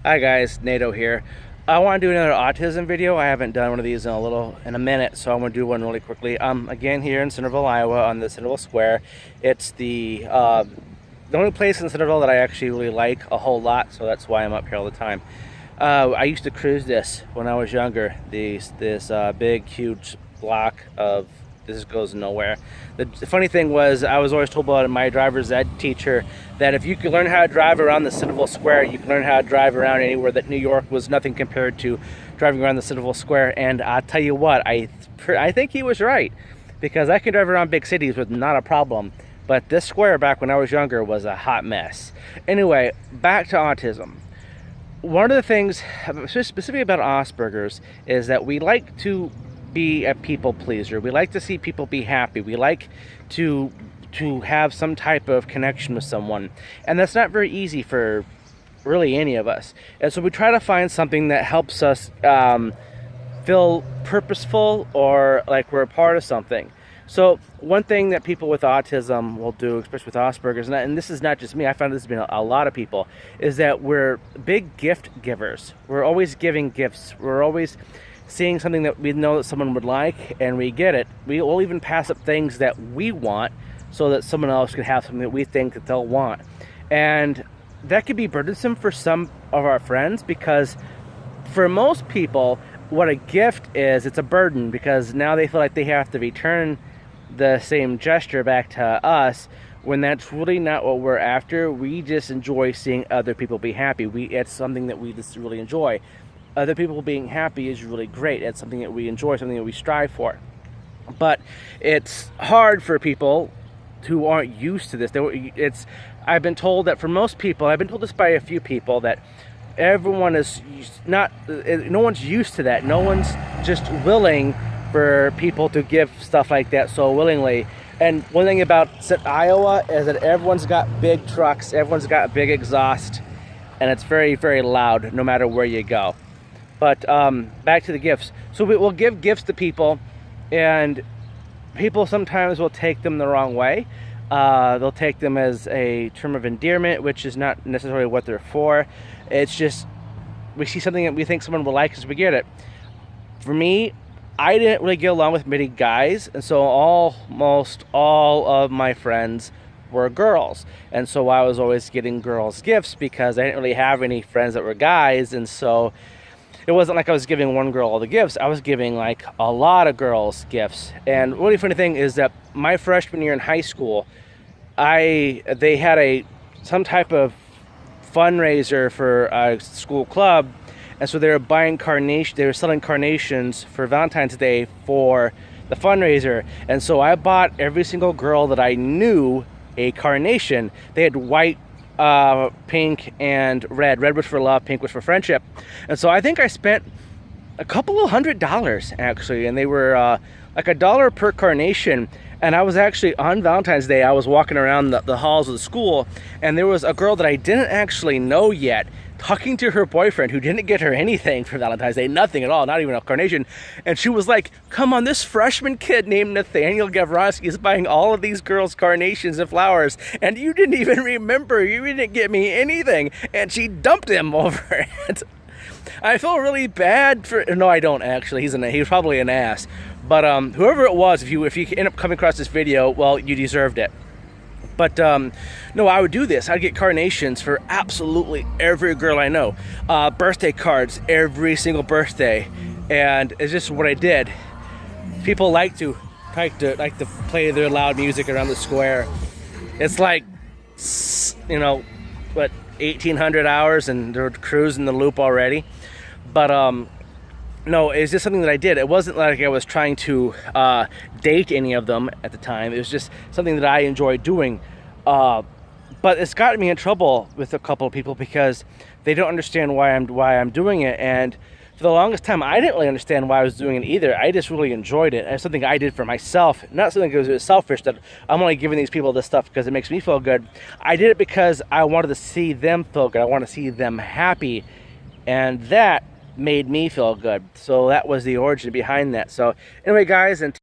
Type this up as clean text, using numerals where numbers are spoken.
Hi guys, NATO here. I want to do another autism video. I haven't done one of these in a minute, so I'm going to do one really quickly. Again here in Centerville, Iowa, on the Centerville Square. It's the only place in Centerville that I actually really like a whole lot, so that's why I'm up here all the time. I used to cruise this when I was younger. This big, huge block of this goes nowhere. The funny thing was, I was always told by my driver's ed teacher that if you could learn how to drive around the Centerville Square, you can learn how to drive around anywhere. That New York was nothing compared to driving around the Centerville Square. And I'll tell you what, I think he was right, because I can drive around big cities with not a problem. But this square back when I was younger was a hot mess. Anyway, back to autism. One of the things specifically about Aspergers is that we like to be a people pleaser. We like to see people be happy. We like to have some type of connection with someone, and that's not very easy for really any of us. And so we try to find something that helps us feel purposeful, or like we're a part of something. So one thing that people with autism will do, especially with Asperger's, and this is not just me, I found this has been a lot of people, is that we're big gift givers. We're always giving gifts. We're always seeing something that we know that someone would like, and we get it. We will even pass up things that we want so that someone else can have something that we think that they'll want. And that could be burdensome for some of our friends, because for most people, what a gift is, it's a burden, because now they feel like they have to return the same gesture back to us, when that's really not what we're after. We just enjoy seeing other people be happy. It's something that we just really enjoy. Other people being happy is really great. It's something that we enjoy, something that we strive for. But it's hard for people who aren't used to this. I've been told that for most people, I've been told this by a few people, that everyone is not, no one's used to that. No one's just willing for people to give stuff like that so willingly. And one thing about Iowa is that everyone's got big trucks, everyone's got big exhaust, and it's very, very loud no matter where you go. But back to the gifts. So we'll give gifts to people, and people sometimes will take them the wrong way. They'll take them as a term of endearment, which is not necessarily what they're for. It's just, we see something that we think someone will like, so we get it. For me, I didn't really get along with many guys, and so almost all of my friends were girls. And so I was always getting girls gifts, because I didn't really have any friends that were guys. And so it wasn't like I was giving one girl all the gifts. I was giving like a lot of girls gifts. And really funny thing is that my freshman year in high school, they had some type of fundraiser for a school club, and so they were buying carnations. They were selling carnations for Valentine's Day for the fundraiser. And so I bought every single girl that I knew a carnation. They had white, pink, and red. Red was for love, pink was for friendship. And so I think I spent a couple of $100 actually, and they were like $1 per carnation. And I was actually, on Valentine's Day, I was walking around the halls of the school, and there was a girl that I didn't actually know yet talking to her boyfriend, who didn't get her anything for Valentine's Day, nothing at all, not even a carnation. And she was like, come on, this freshman kid named Nathaniel Gavronski is buying all of these girls carnations and flowers, and you didn't even remember, you didn't get me anything. And she dumped him over it. I feel really bad for, no, I don't actually, he's probably an ass. But whoever it was, if you end up coming across this video, well, you deserved it. But no, I would do this. I'd get carnations for absolutely every girl I know. Birthday cards every single birthday, and it's just what I did. People like to play their loud music around the square. It's like, you know, what, 1,800 hours, and they're cruising the loop already. But no, it's just something that I did. It wasn't like I was trying to date any of them at the time. It was just something that I enjoyed doing. But it's gotten me in trouble with a couple of people, because they don't understand why I'm doing it. And for the longest time, I didn't really understand why I was doing it either. I just really enjoyed it. It's something I did for myself, not something that was selfish, that I'm only giving these people this stuff because it makes me feel good. I did it because I wanted to see them feel good. I want to see them happy, and that made me feel good. So that was the origin behind that. So anyway, guys, and